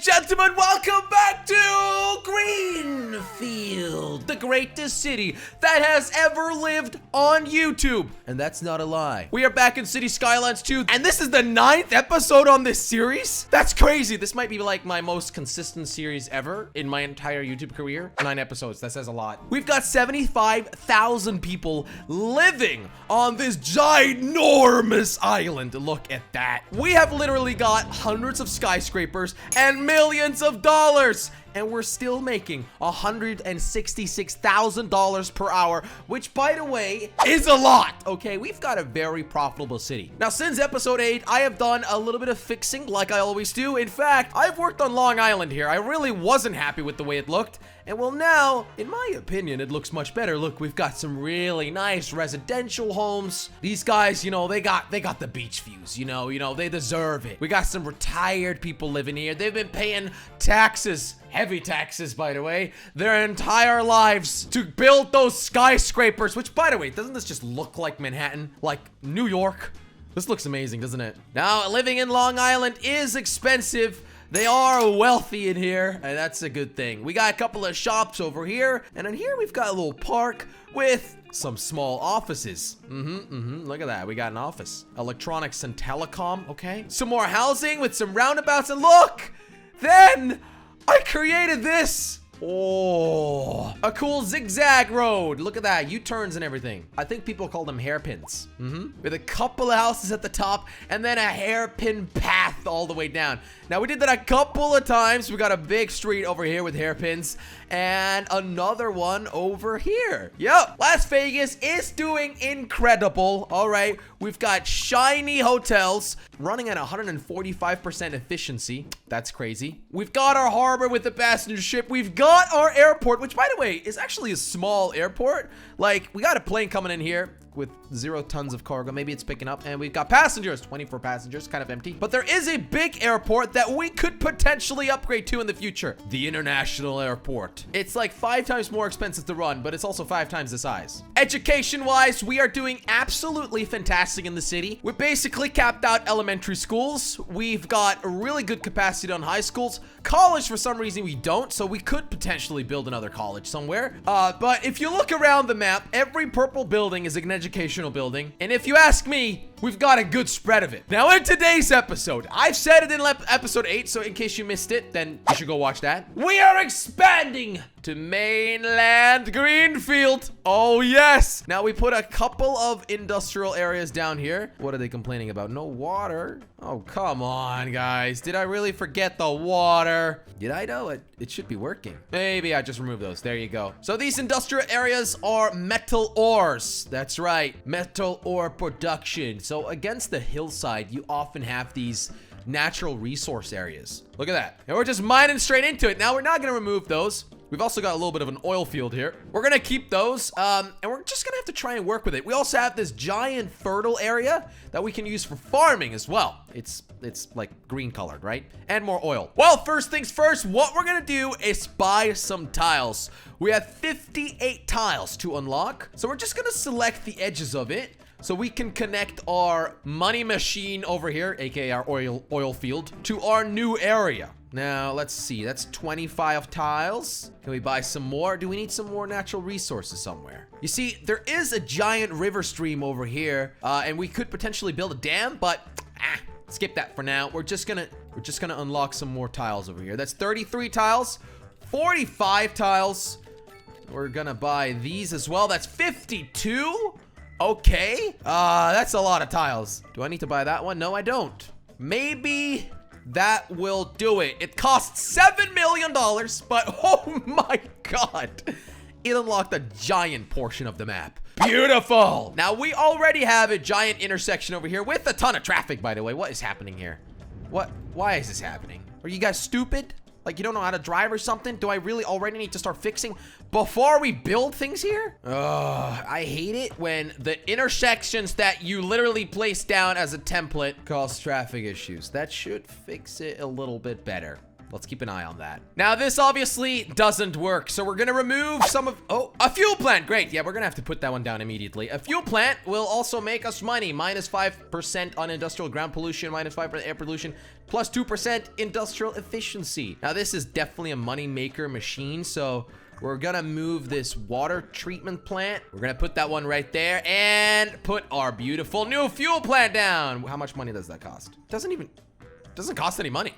gentlemen, welcome back to Greenfield, the greatest city that has ever lived on YouTube. And that's not a lie. We are back in City Skylines 2, and this is the 9th episode on this series. That's crazy. This might be like my most consistent series ever in my entire YouTube career. 9 episodes, that says a lot. We've got 75,000 people living on this ginormous island. Look at that. We have literally got hundreds of skyscrapers and millions of dollars, and we're still making $166,000 per hour, which, by the way, is a lot. Okay, we've got a very profitable city. Now, since episode 8, I have done a little bit of fixing like I always do. In fact, I've worked on Long Island here. I really wasn't happy with the way it looked. And well, now, in my opinion, it looks much better. Look, we've got some really nice residential homes. These guys, you know, they got the beach views, you know, they deserve it. We got some retired people living here. They've been paying taxes, heavy taxes, by the way, their entire lives to build those skyscrapers, which, by the way, doesn't this just look like Manhattan? Like New York? This looks amazing, doesn't it? Now, living in Long Island is expensive. They are wealthy in here, and that's a good thing. We got a couple of shops over here, and in here we've got a little park with some small offices. Look at that. We got an office. Electronics and telecom, okay. Some more housing with some roundabouts, and look! Then I created this. Oh, a cool zigzag road. Look at that, U-turns and everything. I think people call them hairpins. With a couple of houses at the top and then a hairpin path all the way down. Now, we did that a couple of times. We got a big street over here with hairpins and another one over here. Yep, Las Vegas is doing incredible. All right, we've got shiny hotels running at 145% efficiency. That's crazy. We've got our harbor with the passenger ship. We've got our airport, which, by the way, is actually a small airport. Like, we got a plane coming in here with 0 tons of cargo. Maybe it's picking up, and we've got passengers, 24 passengers, kind of empty. But there is a big airport that we could potentially upgrade to in the future. The International Airport. It's like 5 times more expensive to run, but it's also 5 times the size. Education-wise, we are doing absolutely fantastic in the city. We basically capped out elementary schools. We've got a really good capacity on high schools. College, for some reason, we don't, so we could potentially build another college somewhere. But if you look around the map, every purple building is an educational building. And if you ask me, we've got a good spread of it. Now, in today's episode, I've said it in episode 8, so in case you missed it, then you should go watch that. We are expanding to mainland Greenfield. Oh, yes. Now, we put a couple of industrial areas down here. What are they complaining about? No water. Oh, come on, guys. Did I really forget the water? Did I know it? It should be working. Maybe I just removed those. There you go. So these industrial areas are metal ores. That's right. Metal ore production. So against the hillside, you often have these natural resource areas. Look at that. And we're just mining straight into it. Now, we're not going to remove those. We've also got a little bit of an oil field here. We're gonna keep those, and we're just gonna have to try and work with it. We also have this giant fertile area that we can use for farming as well. It's like green colored, right? And more oil. Well, first things first, what we're gonna do is buy some tiles. We have 58 tiles to unlock, so we're just gonna select the edges of it so we can connect our money machine over here, aka our oil field, to our new area. Now, let's see. That's 25 tiles. Can we buy some more? Do we need some more natural resources somewhere? You see, there is a giant river stream over here, and we could potentially build a dam, but skip that for now. We're just gonna unlock some more tiles over here. That's 33 tiles, 45 tiles. We're gonna buy these as well. That's 52. Okay. That's a lot of tiles. Do I need to buy that one? No, I don't. Maybe that will do it. It costs $7 million, but oh my god, it unlocked a giant portion of the map. Beautiful. Now, we already have a giant intersection over here with a ton of traffic, by the way. What is happening here? Why is this happening? Are you guys stupid? Like, you don't know how to drive or something? Do I really already need to start fixing before we build things here? I hate it when the intersections that you literally place down as a template cause traffic issues. That should fix it a little bit better. Let's keep an eye on that. Now, this obviously doesn't work, so we're gonna remove some of... Oh, a fuel plant. Great. Yeah, we're gonna have to put that one down immediately. A fuel plant will also make us money. Minus 5% on industrial ground pollution, minus 5% air pollution, plus 2% industrial efficiency. Now, this is definitely a money maker machine, so we're gonna move this water treatment plant. We're gonna put that one right there and put our beautiful new fuel plant down. How much money does that cost? Doesn't cost any money.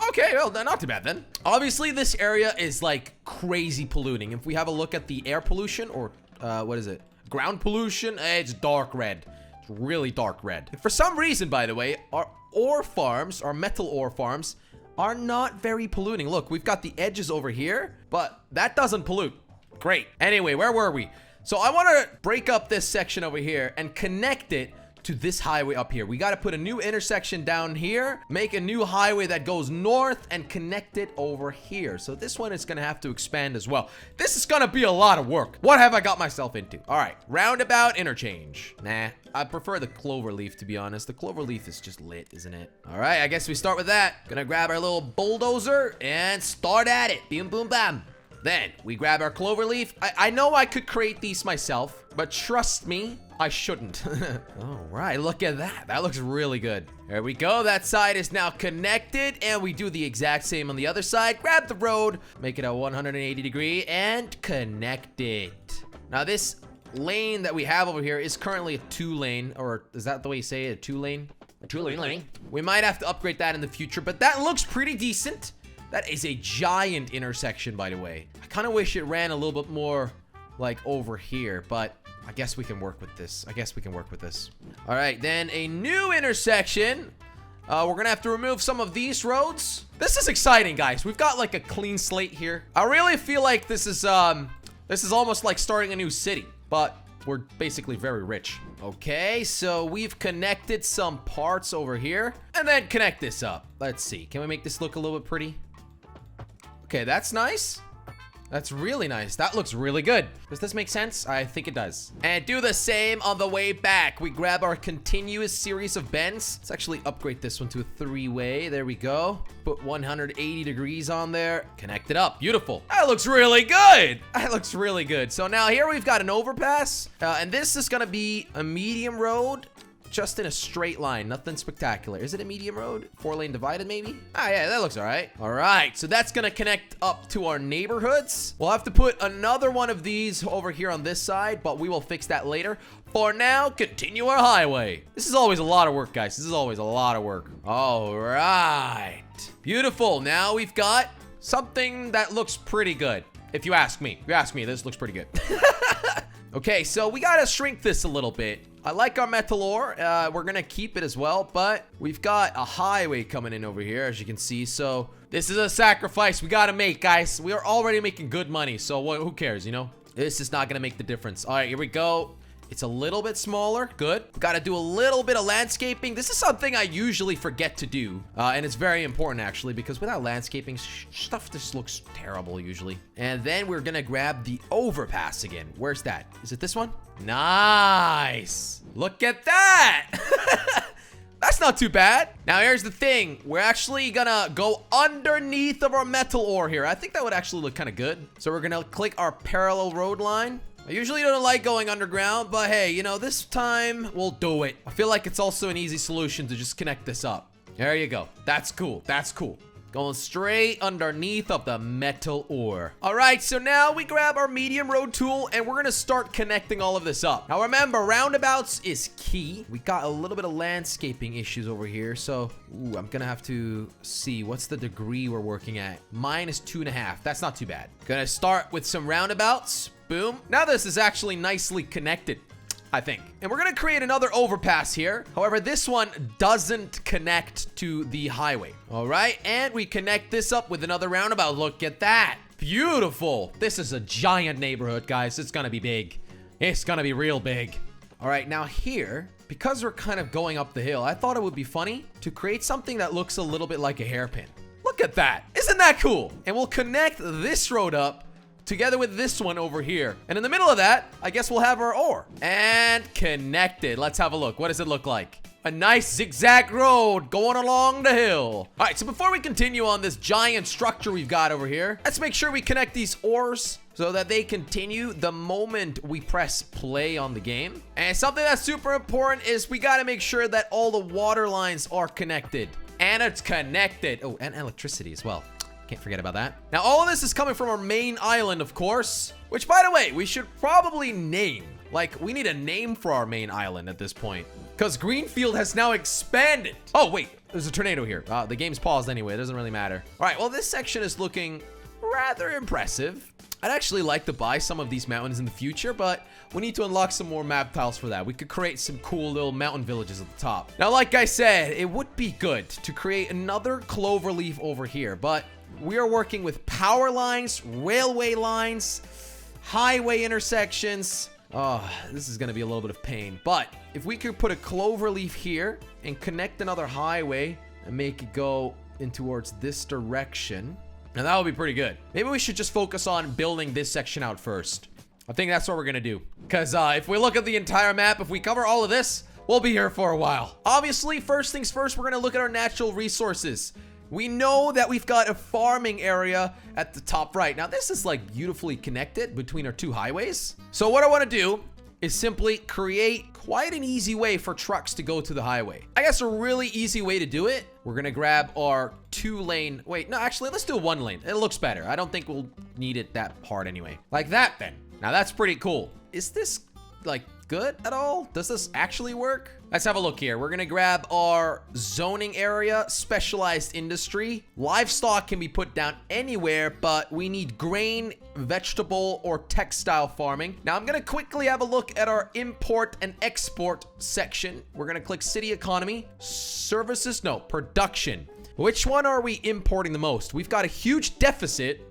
Okay, well, not too bad then. Obviously, this area is like crazy polluting. If we have a look at the air pollution or what is it? Ground pollution, it's dark red. It's really dark red. For some reason, by the way, our ore farms, our metal ore farms, are not very polluting. Look, we've got the edges over here, but that doesn't pollute. Great. Anyway, where were we? So I want to break up this section over here and connect it to this highway up here. We got to put a new intersection down here, make a new highway that goes north and connect it over here. So this one is going to have to expand as well. This is going to be a lot of work. What have I got myself into? All right, roundabout interchange. Nah, I prefer the clover leaf, to be honest. The clover leaf is just lit, isn't it? All right, I guess we start with that. Gonna grab our little bulldozer and start at it. Boom, boom, bam. Then we grab our clover leaf. I know I could create these myself, but trust me, I shouldn't. All right, look at that. That looks really good. There we go. That side is now connected, and we do the exact same on the other side. Grab the road, make it a 180 degree, and connect it. Now, this lane that we have over here is currently a 2-lane, or is that the way you say it? A 2-lane? A 2-lane lane. We might have to upgrade that in the future, but that looks pretty decent. That is a giant intersection, by the way. I kind of wish it ran a little bit more like over here, but I guess we can work with this. All right, then a new intersection. We're gonna have to remove some of these roads. This is exciting, guys. We've got like a clean slate here. I really feel like this is almost like starting a new city, but we're basically very rich. Okay, so we've connected some parts over here, and then connect this up. Let's see. Can we make this look a little bit pretty? Okay, that's nice. That's really nice. That looks really good. Does this make sense? I think it does. And do the same on the way back. We grab our continuous series of bends. Let's actually upgrade this one to a 3-way. There we go. Put 180 degrees on there. Connect it up. Beautiful. That looks really good. That looks really good. So now here we've got an overpass. And this is going to be a medium road. Just in a straight line, nothing spectacular. Is it a medium road? 4-lane divided, maybe? Ah, yeah, that looks all right. All right, so that's gonna connect up to our neighborhoods. We'll have to put another one of these over here on this side, but we will fix that later. For now, continue our highway. This is always a lot of work, guys. This is always a lot of work. All right, beautiful. Now we've got something that looks pretty good. If you ask me, this looks pretty good. Okay, so we gotta shrink this a little bit. I like our metal ore. We're gonna keep it as well, but we've got a highway coming in over here, as you can see. So this is a sacrifice we gotta make, guys. We are already making good money, so who cares, you know? This is not gonna make the difference. All right, here we go. It's a little bit smaller. Good. We gotta do a little bit of landscaping. This is something I usually forget to do. And it's very important, actually, because without landscaping, stuff just looks terrible, usually. And then we're gonna grab the overpass again. Where's that? Is it this one? Nice. Look at that. That's not too bad. Now, here's the thing. We're actually gonna go underneath of our metal ore here. I think that would actually look kind of good. So we're gonna click our parallel road line. I usually don't like going underground, but hey, you know, this time we'll do it. I feel like it's also an easy solution to just connect this up. There you go. That's cool. That's cool. Going straight underneath of the metal ore. All right, so now we grab our medium road tool and we're gonna start connecting all of this up. Now remember, roundabouts is key. We got a little bit of landscaping issues over here, so I'm gonna have to see what's the degree we're working at. -2.5. That's not too bad. Gonna start with some roundabouts. Boom. Now this is actually nicely connected, I think. And we're gonna create another overpass here. However, this one doesn't connect to the highway. All right, and we connect this up with another roundabout. Look at that. Beautiful. This is a giant neighborhood, guys. It's gonna be big. It's gonna be real big. All right, now here, because we're kind of going up the hill, I thought it would be funny to create something that looks a little bit like a hairpin. Look at that. Isn't that cool? And we'll connect this road up together with this one over here. And in the middle of that, I guess we'll have our ore. And connected. Let's have a look. What does it look like? A nice zigzag road going along the hill. All right, so before we continue on this giant structure we've got over here, let's make sure we connect these ores so that they continue the moment we press play on the game. And something that's super important is we got to make sure that all the water lines are connected. And it's connected. Oh, and electricity as well. Can't forget about that. Now, all of this is coming from our main island, of course, which, by the way, we should probably name. Like, we need a name for our main island at this point, because Greenfield has now expanded. Oh, wait, there's a tornado here. The game's paused anyway. It doesn't really matter. All right, well, this section is looking rather impressive. I'd actually like to buy some of these mountains in the future, but we need to unlock some more map tiles for that. We could create some cool little mountain villages at the top. Now, like I said, it would be good to create another cloverleaf over here, but we are working with power lines, railway lines, highway intersections. Oh, this is going to be a little bit of pain. But if we could put a cloverleaf here and connect another highway and make it go in towards this direction, now that would be pretty good. Maybe we should just focus on building this section out first. I think that's what we're going to do. Because if we look at the entire map, if we cover all of this, we'll be here for a while. Obviously, first things first, we're going to look at our natural resources. We know that we've got a farming area at the top right. Now, this is like beautifully connected between our two highways. So what I want to do is simply create quite an easy way for trucks to go to the highway. I guess a really easy way to do it, we're going to grab our 2-lane. Wait, no, actually, let's do a 1-lane. It looks better. I don't think we'll need it that hard anyway. Like that then. Now, that's pretty cool. Is this like good at all? Does this actually work? Let's have a look here. We're gonna grab our zoning area, specialized industry. Livestock can be put down anywhere, but we need grain, vegetable, or textile farming. Now I'm gonna quickly have a look at our import and export section. We're gonna click city economy, services, no, production. Which one are we importing the most? We've got a huge deficit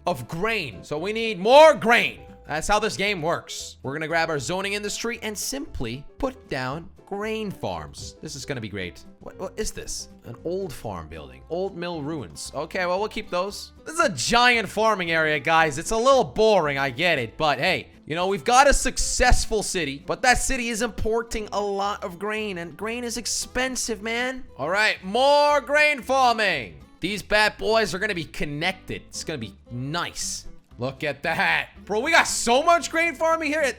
of grain, so we need more grain. That's how this game works. We're gonna grab our zoning industry and simply put down grain farms. This is gonna be great. What is this? An old farm building. Old mill ruins. Okay, well, we'll keep those. This is a giant farming area, guys. It's a little boring, I get it. But hey, you know, we've got a successful city, but that city is importing a lot of grain, and grain is expensive, man. All right, more grain farming. These bad boys are gonna be connected. It's gonna be nice. Look at that. Bro, we got so much grain farming here.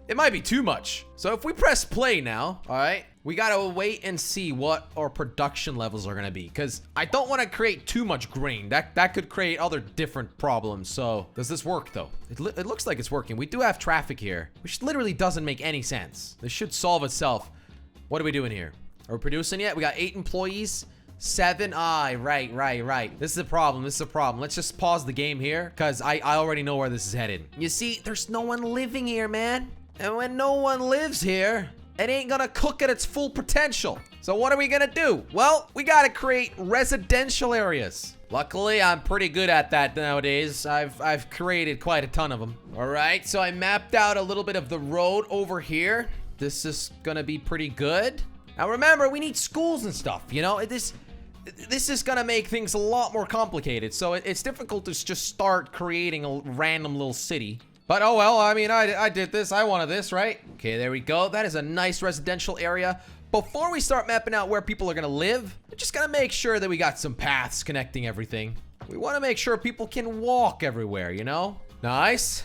It might be too much. So if we press play now, all right, we gotta wait and see what our production levels are gonna be, because I don't want to create too much grain. That could create other different problems. So does this work though? It looks like it's working. We do have traffic here, which literally doesn't make any sense. This should solve itself. What are we doing here? Are we producing yet? We got 8 employees. 7. Right. This is a problem. Let's just pause the game here, because I already know where this is headed. You see, there's no one living here, man. And when no one lives here, it ain't gonna cook at its full potential. So what are we gonna do? Well, we gotta create residential areas. Luckily, I'm pretty good at that nowadays. I've created quite a ton of them. All right, so I mapped out a little bit of the road over here. This is gonna be pretty good. Now remember, we need schools and stuff, you know? This is gonna make things a lot more complicated. So it's difficult to just start creating a random little city. But oh well, I mean, I did this. I wanted this, right? Okay, there we go. That is a nice residential area. Before we start mapping out where people are gonna live, we're just gonna make sure that we got some paths connecting everything. We wanna make sure people can walk everywhere, you know? Nice.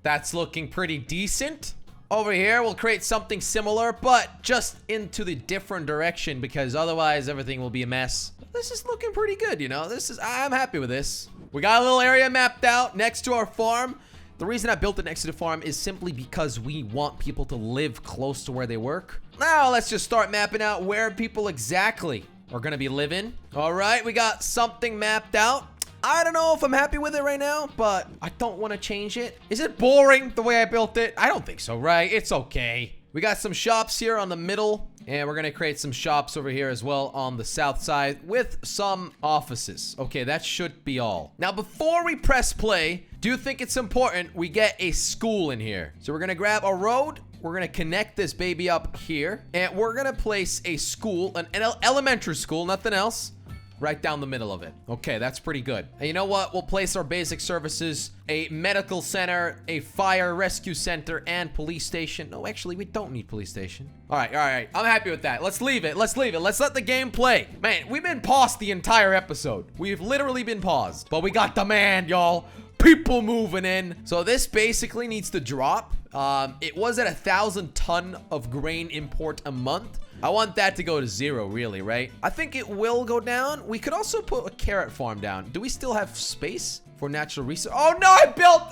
That's looking pretty decent. Over here, we'll create something similar, but just into the different direction, because otherwise everything will be a mess. This is looking pretty good, you know? I'm happy with this. We got a little area mapped out next to our farm. The reason I built it next to the farm is simply because we want people to live close to where they work. Now, let's just start mapping out where people exactly are gonna be living. All right, we got something mapped out. I don't know if I'm happy with it right now, but I don't want to change it. Is it boring the way I built it? I don't think so, right? It's okay. We got some shops here on the middle, and we're going to create some shops over here as well on the south side with some offices. Okay, that should be all. Now, before we press play, do you think it's important we get a school in here? So we're going to grab a road. We're going to connect this baby up here, and we're going to place a school, an elementary school, nothing else, right down the middle of it. Okay, that's pretty good. And you know what? We'll place our basic services, a medical center, a fire rescue center, and police station. No, actually, we don't need police station. All right. I'm happy with that. Let's leave it. Let's let the game play. Man, we've been paused the entire episode. We've literally been paused. But we got demand, y'all. People moving in. So this basically needs to drop. It was at 1,000 ton of grain import a month. I want that to go to 0, really, right? I think it will go down. We could also put a carrot farm down. Do we still have space for natural resources? Oh no,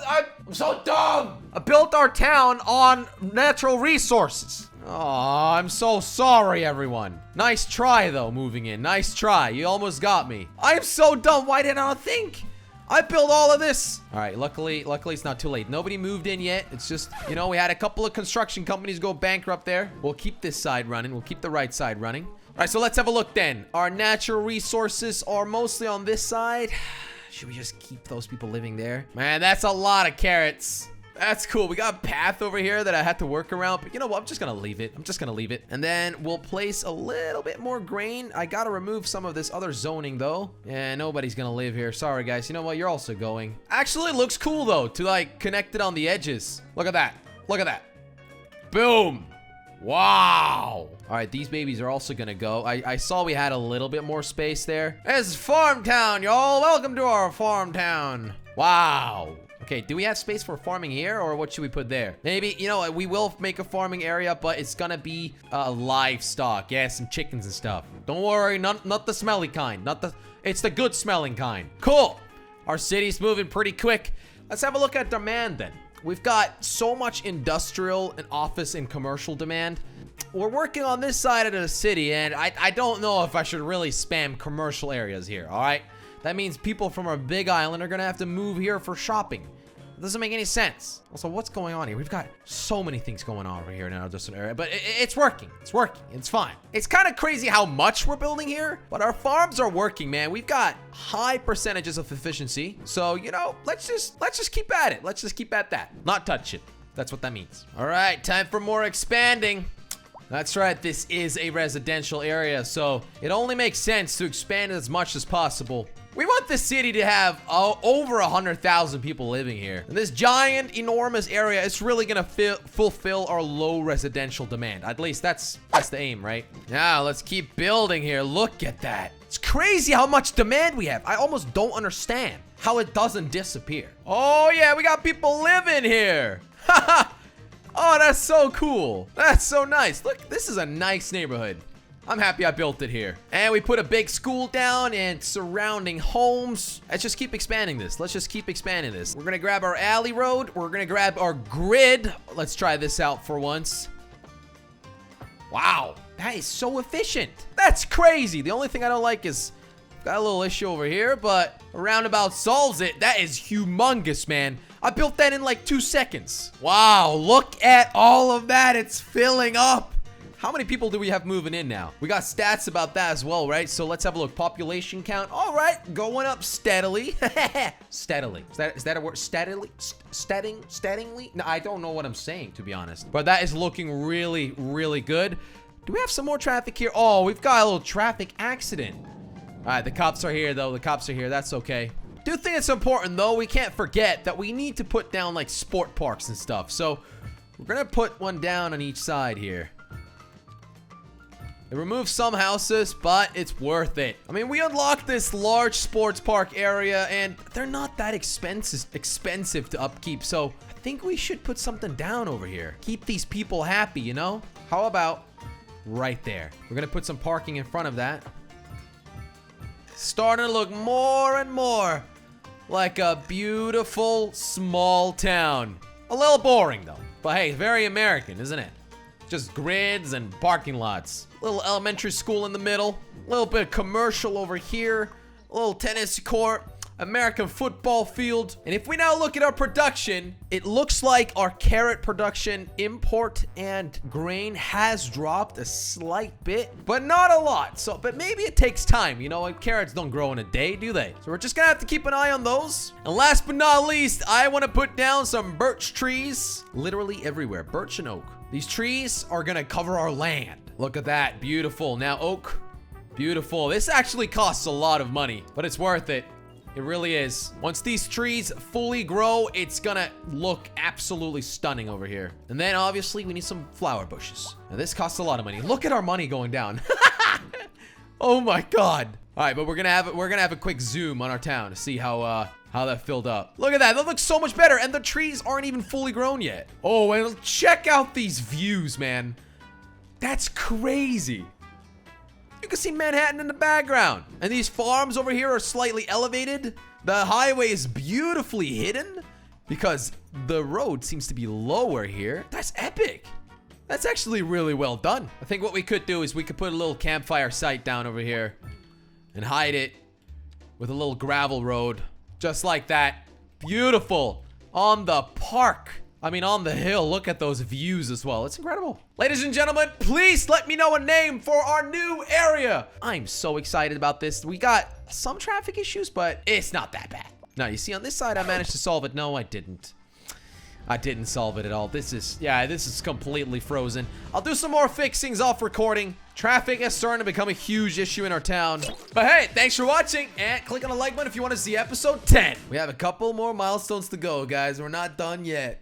I'm so dumb. I built our town on natural resources. Oh, I'm so sorry, everyone. Nice try, though, moving in. Nice try. You almost got me. I'm so dumb. Why didn't I think? I built all of this. All right, luckily it's not too late. Nobody moved in yet. It's just, you know, we had a couple of construction companies go bankrupt there. We'll keep this side running. We'll keep the right side running. All right, so let's have a look then. Our natural resources are mostly on this side. Should we just keep those people living there? Man, that's a lot of carrots. That's cool. We got a path over here that I had to work around, but you know what? I'm just gonna leave it. And then we'll place a little bit more grain. I gotta remove some of this other zoning, though. Yeah, nobody's gonna live here. Sorry, guys. You know what? You're also going. Actually, it looks cool, though, to, like, connect it on the edges. Look at that. Look at that. Boom. Wow. All right, these babies are also gonna go. I saw we had a little bit more space there. It's Farm Town, y'all. Welcome to our Farm Town. Wow. Okay, do we have space for farming here, or what should we put there? Maybe, you know, we will make a farming area, but it's gonna be livestock. Yeah, some chickens and stuff. Don't worry, not the smelly kind. It's the good smelling kind. Cool. Our city's moving pretty quick. Let's have a look at demand then. We've got so much industrial and office and commercial demand. We're working on this side of the city, and I don't know if I should really spam commercial areas here, all right? That means people from our big island are gonna have to move here for shopping. It doesn't make any sense. Also, what's going on here? We've got so many things going on over here now, just an area, but it's working. It's working. It's fine. It's kind of crazy how much we're building here, but our farms are working, man. We've got high percentages of efficiency. So, you know, let's just keep at it. Let's just keep at that. Not touch it. That's what that means. All right, time for more expanding. That's right, this is a residential area, so it only makes sense to expand as much as possible. We want the city to have over 100,000 people living here. And this giant, enormous area is really gonna fulfill our low residential demand. At least that's the aim, right? Now, let's keep building here. Look at that. It's crazy how much demand we have. I almost don't understand how it doesn't disappear. Oh, yeah, we got people living here. Haha. Oh, that's so cool. That's so nice. Look, this is a nice neighborhood. I'm happy I built it here. And we put a big school down and surrounding homes. Let's just keep expanding this. Let's just keep expanding this. We're gonna grab our alley road. We're gonna grab our grid. Let's try this out for once. Wow, that is so efficient. That's crazy. The only thing I don't like is got a little issue over here, but a roundabout solves it. That is humongous, man. I built that in like 2 seconds. Wow, look at all of that. It's filling up. How many people do we have moving in now? We got stats about that as well, right? So let's have a look. Population count. All right, going up steadily. Steadily. Is that a word? Steadily? Steadily? No, I don't know what I'm saying, to be honest. But that is looking really, really good. Do we have some more traffic here? Oh, we've got a little traffic accident. All right, the cops are here, though. The cops are here. That's okay. Do think it's important, though. We can't forget that we need to put down, like, sport parks and stuff. So we're going to put one down on each side here. It removes some houses, but it's worth it. I mean, we unlocked this large sports park area, and they're not that expensive to upkeep. So I think we should put something down over here. Keep these people happy, you know? How about right there? We're going to put some parking in front of that. Starting to look more and more like a beautiful small town. A little boring, though. But hey, very American, isn't it? Just grids and parking lots. Little elementary school in the middle. A little bit of commercial over here. A little tennis court. American football field. And if we now look at our production, it looks like our carrot production, import, and grain has dropped a slight bit, but not a lot. So, but maybe it takes time. You know, carrots don't grow in a day, do they? So we're just gonna have to keep an eye on those. And last but not least, I want to put down some birch trees literally everywhere. Birch and oak. These trees are gonna cover our land. Look at that, beautiful. Now oak Beautiful. This actually costs a lot of money, but it's worth it. It really is. Once these trees fully grow, it's gonna look absolutely stunning over here. And then obviously we need some flower bushes. Now this costs a lot of money. Look at our money going down. Oh my god. All right, but we're gonna have a quick zoom on our town to see how that filled up. Look at that. That looks so much better, and the trees aren't even fully grown yet. Oh, and check out these views, man. That's crazy. You can see Manhattan in the background. And these farms over here are slightly elevated. The highway is beautifully hidden because the road seems to be lower here. That's epic. That's actually really well done. I think what we could do is we could put a little campfire site down over here and hide it with a little gravel road. Just like that. Beautiful. On the park. I mean, on the hill. Look at those views as well. It's incredible. Ladies and gentlemen, please let me know a name for our new area. I'm so excited about this. We got some traffic issues, but it's not that bad. Now, you see on this side, I managed to solve it. No, I didn't. I didn't solve it at all. This is completely frozen. I'll do some more fixings off recording. Traffic is starting to become a huge issue in our town. But hey, thanks for watching, and click on the like button if you want to see episode 10. We have a couple more milestones to go, guys. We're not done yet.